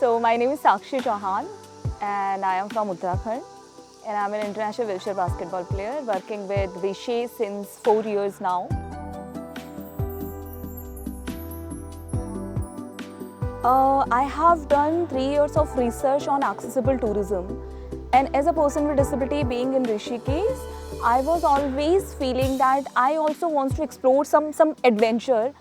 So my name is Sakshi Chauhan and I am from Uttarakhand and I am an international wheelchair basketball player working with Vishay since 4 years now. I have done 3 years of research on accessible tourism, and as a person with disability being in Rishikesh, I was always feeling that I also want to explore some adventure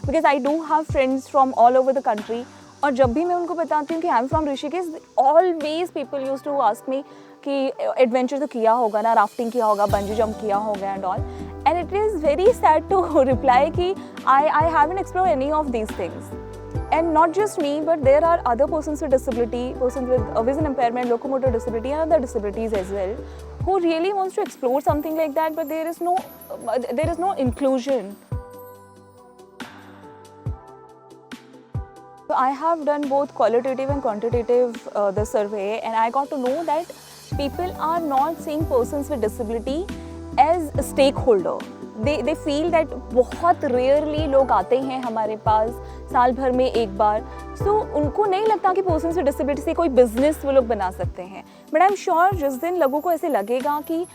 because I do have friends from all over the country. और जब भी मैं उनको बताती हूँ कि I am from Rishikesh, always people use to ask me कि adventure तो किया होगा ना, राफ्टिंग किया होगा, बंजी जंप किया होगा and all, and it is very sad to reply कि I haven't explore any of these things. And not just me, but there are other persons with disability, persons with vision impairment, locomotor disability and other disabilities as well, who really wants to explore something like that, but there is no inclusion. So I have done both qualitative and quantitative the survey, and I got to know that people are not seeing persons with disability as a stakeholder. They feel that बहुत rarely लोग आते हैं हमारे पास साल भर में एक बार, सो उनको नहीं लगता कि पर्सन्स विद डिसेबिलिटी से कोई बिजनेस वो लोग बना सकते हैं. बट आई एम श्योर जिस दिन लोगों को ऐसे लगेगा कि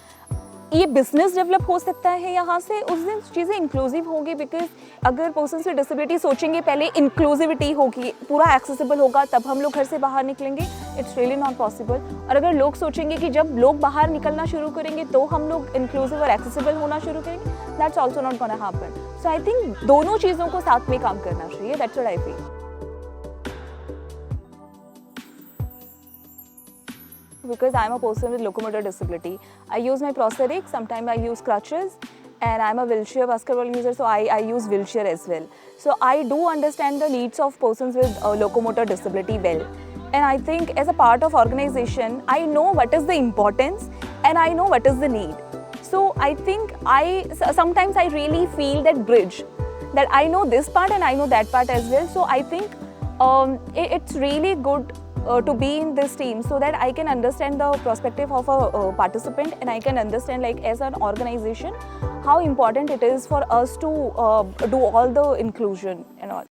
ये बिजनेस डेवलप हो सकता है यहाँ से, उस दिन चीज़ें इंक्लूसिव होंगी. बिकॉज अगर पर्सन्स विद डिसेबिलिटी सोचेंगे पहले इंक्लूसिविटी होगी, पूरा एक्सेसिबल होगा, तब हम लोग घर से बाहर निकलेंगे, इट्स रियली नॉट पॉसिबल. और अगर लोग सोचेंगे कि जब लोग बाहर निकलना शुरू करेंगे तो हम लोग इंक्लूसिव और एक्सेसिबल होना शुरू करेंगे, that's also not gonna happen. So I think दोनों चीज़ों को साथ में काम करना चाहिए. That's what I feel. Because I'm a person with locomotor disability, I use my prosthetics, sometimes I use crutches, and I'm a wheelchair basketball user, so I use wheelchair as well. So I do understand the needs of persons with locomotor disability well. And I think as a part of organization, I know what is the importance and I know what is the need. So I think sometimes I really feel that bridge, that I know this part and I know that part as well. So I think it's really good to be in this team so that I can understand the perspective of a participant, and I can understand, like, as an organization how important it is for us to do all the inclusion and all.